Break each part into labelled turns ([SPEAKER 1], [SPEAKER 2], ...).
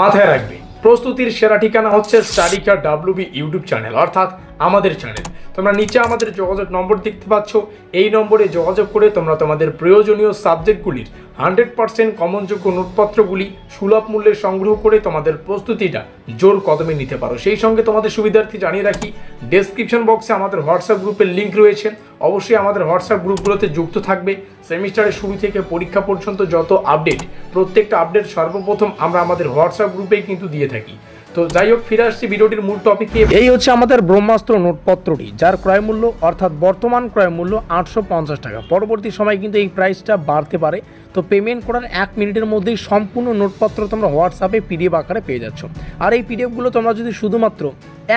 [SPEAKER 1] মাথায় রাখবে প্রস্তুতির সেরা ঠিকানা হচ্ছে স্টাডিকার ডাব্লিউবি ইউটিউব চ্যানেল, অর্থাৎ আমাদের চ্যানেল। তোমরা নিচে আমাদের যোগাযোগ নম্বর দেখতে পাচ্ছ, এই নম্বরে যোগাযোগ করে তোমরা তোমাদের প্রয়োজনীয় সাবজেক্টগুলির 100% কমনযোগ্য নোটপত্রগুলি সুলভ মূল্যে সংগ্রহ করে তোমাদের প্রস্তুতিটা জোর কদমে নিতে পারো। সেই সঙ্গে তোমাদের সুবিধার্থে জানিয়ে রাখি, ডেসক্রিপশন বক্সে আমাদের হোয়াটসঅ্যাপ গ্রুপের লিঙ্ক রয়েছে। অবশ্যই আমাদের হোয়াটসঅ্যাপ গ্রুপগুলোতে যুক্ত থাকবে। সেমিস্টারের শুরু থেকে পরীক্ষা পর্যন্ত যত আপডেট, প্রত্যেকটা আপডেট সর্বপ্রথম আমরা আমাদের হোয়াটসঅ্যাপ গ্রুপেই কিন্তু দিয়ে থাকি। তো যাই হোক, ফিরে আসছি ভিডিওটির মূল টপিকে। এই হচ্ছে আমাদের ব্রহ্মাস্ত্র নোটপত্রটি, যার ক্রয় মূল্য অর্থাৎ বর্তমান ক্রয় মূল্য 850 টাকা। পরবর্তী সময় কিন্তু এই প্রাইসটা বাড়তে পারে। তো পেমেন্ট করার 1 মিনিটের মধ্যেই সম্পূর্ণ নোটপত্র তোমরা হোয়াটসঅ্যাপে পিডিএফ আকারে পেয়ে যাচ্ছ। আর এই পিডিএফগুলো তোমরা যদি শুধুমাত্র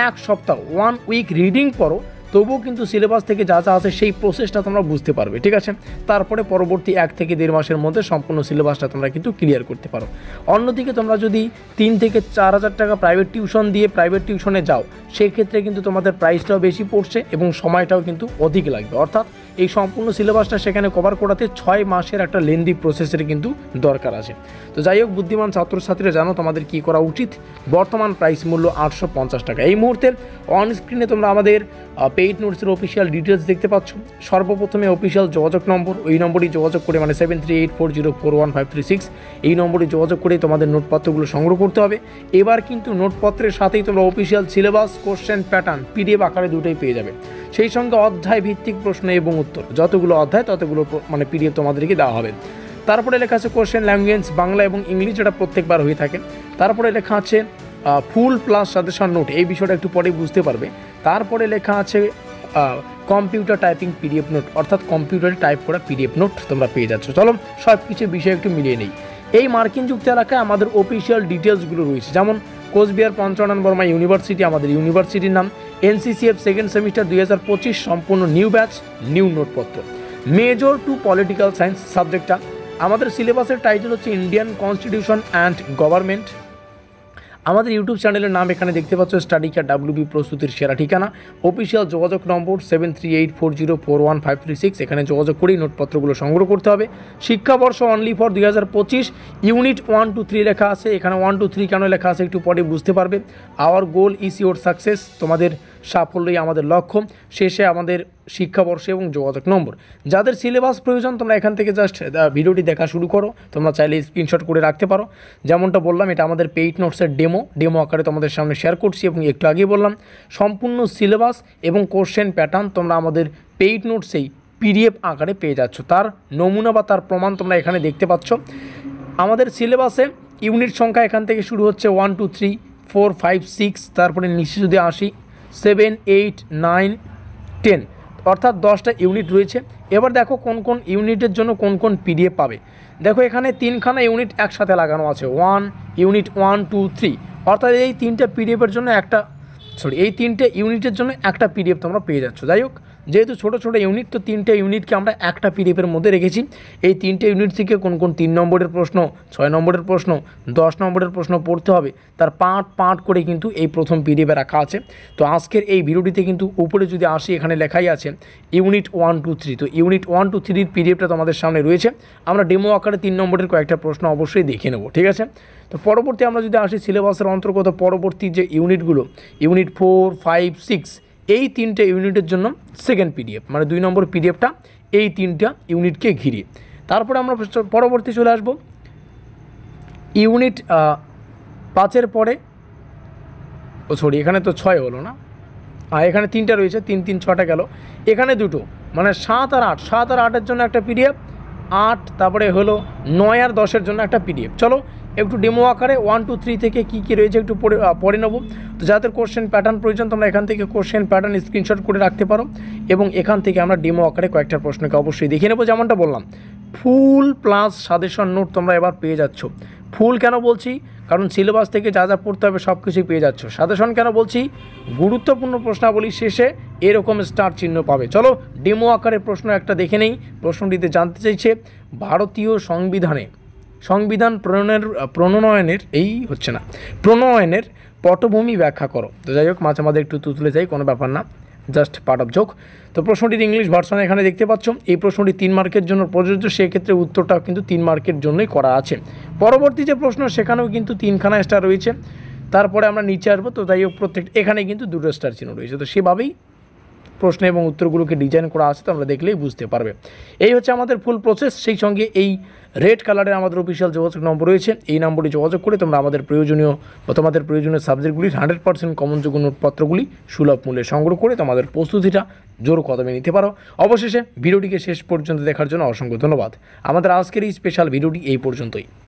[SPEAKER 1] 1 সপ্তাহ 1 উইক রিডিং করো, তবুও কিন্তু সিলেবাস থেকে যা যা আছে সেই প্রসেসটা তোমরা বুঝতে পারবে, ঠিক আছে। তারপরে পরবর্তী 1 থেকে 1.5 মাসের মধ্যে সম্পূর্ণ সিলেবাসটা তোমরা কিন্তু ক্লিয়ার করতে পারো। অন্যদিকে তোমরা যদি 3 থেকে 4,000 টাকা প্রাইভেট টিউশন দিয়ে প্রাইভেট টিউশনে যাও, সেক্ষেত্রে কিন্তু তোমাদের প্রাইসটাও বেশি পড়ছে এবং সময়টাও কিন্তু অধিক লাগবে। অর্থাৎ এই সম্পূর্ণ সিলেবাসটা সেখানে কভার করাতে 6 মাসের একটা লেন্দি প্রসেসের কিন্তু দরকার আছে। তো যাই হোক, বুদ্ধিমান ছাত্রছাত্রীরা জানো তোমাদের কী করা উচিত। বর্তমান প্রাইস মূল্য 850 টাকা। এই মুহূর্তে অন স্ক্রিনে তোমরা আমাদের পেইড নোটসের অফিসিয়াল ডিটেলস দেখতে পাচ্ছ। সর্বপ্রথমে অফিসিয়াল যোগাযোগ নম্বর, ওই নম্বরই যোগাযোগ করে, মানে 7384041536, এই নম্বরে যোগাযোগ করে তোমাদের নোটপত্রগুলো সংগ্রহ করতে হবে। এবার কিন্তু নোটপত্রের সাথেই তোমরা official syllabus, question pattern PDF আকারে দুটোই পেয়ে যাবে। সেই সঙ্গে অধ্যায় ভিত্তিক প্রশ্ন এবং উত্তর, যতগুলো অধ্যায় ততগুলো মানে পিডিএফ তোমাদেরকে দেওয়া হবে। তারপরে লেখা আছে কোশ্চেন ল্যাঙ্গুয়েজ বাংলা এবং ইংলিশ, যেটা প্রত্যেকবার হয়ে থাকে। তারপরে লেখা আছে ফুল প্লাস সাজেশন নোট, এই বিষয়টা একটু পরে বুঝতে পারবে। তারপরে লেখা আছে কম্পিউটার টাইপিং পিডিএফ নোট, অর্থাৎ কম্পিউটারে টাইপ করা পিডিএফ নোট তোমরা পেয়ে যাচ্ছ। চলো সব কিছু বিষয় একটু মিলিয়ে নেই। এই মার্কিন যুক্ত এলাকায় আমাদের অফিসিয়াল ডিটেলসগুলো রয়েছে, যেমন কোচবিহার পঞ্চনন বর্মা ইউনিভার্সিটি আমাদের ইউনিভার্সিটির নাম। এনসিসিএফ সেকেন্ড সেমিস্টার 2025 সম্পূর্ণ নিউ ব্যাচ, নিউ নোটপত্র। মেজর টু পলিটিক্যাল সায়েন্স সাবজেক্টটা আমাদের সিলেবাসের টাইটেল হচ্ছে ইন্ডিয়ান কনস্টিটিউশন অ্যান্ড গভর্নমেন্ট। আমাদের ইউটিউব চ্যানেলের নাম এখানে দেখতে পাচ্ছ, স্টাডিকার ডাব্লিউবি প্রস্তুতির সেরা ঠিকানা। অফিসিয়াল যোগাযোগ নম্বর 7384041536, এখানে যোগাযোগ করেই নোটপত্রগুলো সংগ্রহ করতে হবে। শিক্ষাবর্ষ অনলি ফর 2025, ইউনিট 1 to 3 লেখা আছে। এখানে 1 to 3 কেন লেখা আছে একটু পরে বুঝতে পারবে। Hour goal is your success, তোমাদের সাফল্যই আমাদের লক্ষ্য। শেষে আমাদের শিক্ষাবর্ষ এবং যোগাযোগ নম্বর। যাদের সিলেবাস প্রয়োজন তোমরা এখান থেকে জাস্ট ভিডিওটি দেখা শুরু করো। তোমরা চাইলে স্ক্রিনশট করে রাখতে পারো। যেমনটা বললাম, এটা আমাদের পেইড নোটসের ডেমো আকারে তোমাদের সামনে শেয়ার করছি। এবং একটু আগেই বললাম, সম্পূর্ণ সিলেবাস এবং কোশ্চেন প্যাটার্ন তোমরা আমাদের পেইড নোটসেই পিডিএফ আকারে পেয়ে যাচ্ছ। তার নমুনা বা তার প্রমাণ তোমরা এখানে দেখতে পাচ্ছ। আমাদের সিলেবাসে ইউনিট সংখ্যা এখান থেকে শুরু হচ্ছে 1 2 3 4 5 6, তারপরে নিচে যদি আসি 7 8 9 10, অর্থাৎ 10টা ইউনিট রয়েছে। এবার দেখো কোন কোন ইউনিটের জন্য কোন কোন পিডিএফ পাবে। দেখো এখানে 3খানা ইউনিট একসাথে লাগানো আছে, ইউনিট 1 2 3, অর্থাৎ এই 3টে পিডিএফের জন্য এই 3টে ইউনিটের জন্য একটা পিডিএফ তোমরা পেয়ে যাচ্ছ। যাই হোক, যেহেতু ছোটো ছোটো ইউনিট, তো 3টে ইউনিটকে আমরা একটা পিডিএফের মধ্যে রেখেছি। এই 3টে ইউনিট থেকে কোন কোন 3 নম্বরের প্রশ্ন, 6 নম্বরের প্রশ্ন, 10 নম্বরের প্রশ্ন পড়তে হবে, তার পার্ট করে কিন্তু এই প্রথম পিডিএফে রাখা আছে। তো আজকের এই ভিডিওটিতে কিন্তু উপরে যদি আসি, এখানে লেখাই আছে ইউনিট 1 2 3। তো ইউনিট 1 2 3 পিডিএফটা তোমাদের সামনে রয়েছে। আমরা ডেমো আকারে 3 নম্বরের কয়েকটা প্রশ্ন অবশ্যই দেখে নেব, ঠিক আছে। তো পরবর্তী আমরা যদি আসি সিলেবাসের অন্তর্গত পরবর্তী যে ইউনিটগুলো, ইউনিট 4 5 6, এই 3টে ইউনিটের জন্য সেকেন্ড পিডিএফ, মানে 2 নম্বর পিডিএফটা এই 3টা ইউনিটকে ঘিরে। তারপরে আমরা পরবর্তী চলে আসব ইউনিট 5-এর পরে, এখানে তো 6 হলো না, এখানে 3টা রয়েছে, 3 3 6টা গেল। এখানে দুটো, মানে 7 আর 8-এর জন্য একটা পিডিএফ, 8 তারপরে হলো 9 আর 10-এর জন্য একটা পিডিএফ। চলো একটু ডেমো আকারে 1 2 3 থেকে কী রয়েছে একটু পড়ে নেব। তো যাদের কোশ্চেন প্যাটার্ন প্রয়োজন তোমরা এখান থেকে কোশ্চেন প্যাটার্ন স্ক্রিনশট করে রাখতে পারো। এবং এখান থেকে আমরা ডেমো আকারে কয়েকটা প্রশ্নকে অবশ্যই দেখে নেব। যেমনটা বললাম, ফুল প্লাস সাজেশন নোট তোমরা এবার পেয়ে যাচ্ছ। ফুল কেন বলছি, কারণ সিলেবাস থেকে যা যা পড়তে হবে সব কিছুই পেয়ে যাচ্ছ। সাজেশন কেন বলছি, গুরুত্বপূর্ণ প্রশ্নাবলী শেষে এরকম স্টার চিহ্ন পাবে। চলো ডেমো আকারে প্রশ্ন একটা দেখে নেই। প্রশ্নটিতে জানতে চাইছে, ভারতীয় সংবিধান প্রণয়নের পটভূমি ব্যাখ্যা করো। তো যাই হোক, মাঝে মাঝে একটু তুতলে যাই, কোনো ব্যাপার না। Just part of joke. তো প্রশ্নটির ইংলিশ ভার্সন এখানে দেখতে পাচ্ছ। এই প্রশ্নটি 3 মার্কের জন্য প্রযোজ্য, সেক্ষেত্রে উত্তরটাও কিন্তু 3 মার্কের জন্যই করা আছে। পরবর্তী যে প্রশ্ন সেখানেও কিন্তু 3খানা স্টার রয়েছে। তারপরে আমরা নিচে আসবো, তো তাই হোক এখানে কিন্তু 2টো স্টার চিহ্ন রয়েছে। তো সেভাবেই প্রশ্ন এবং উত্তরগুলোকে ডিজাইন করা আছে, তো আমরা দেখলেই বুঝতে পারবে। এই হচ্ছে আমাদের ফুল প্রসেস। সেই সঙ্গে এই রেড কালারের আমাদের অফিসিয়াল যোগাযোগ নম্বর রয়েছে। এই নম্বরে যোগাযোগ করে তোমরা আমাদের প্রয়োজনীয় সাবজেক্টগুলির 100% কমনযোগ্য নোটপত্রগুলি সুলভ মূল্যে সংগ্রহ করে তোমাদের প্রস্তুতিটা জোর কদমে নিতে পারো। অবশেষে ভিডিওটিকে শেষ পর্যন্ত দেখার জন্য অসংখ্য ধন্যবাদ। আমাদের আজকের এই স্পেশাল ভিডিওটি এই পর্যন্তই।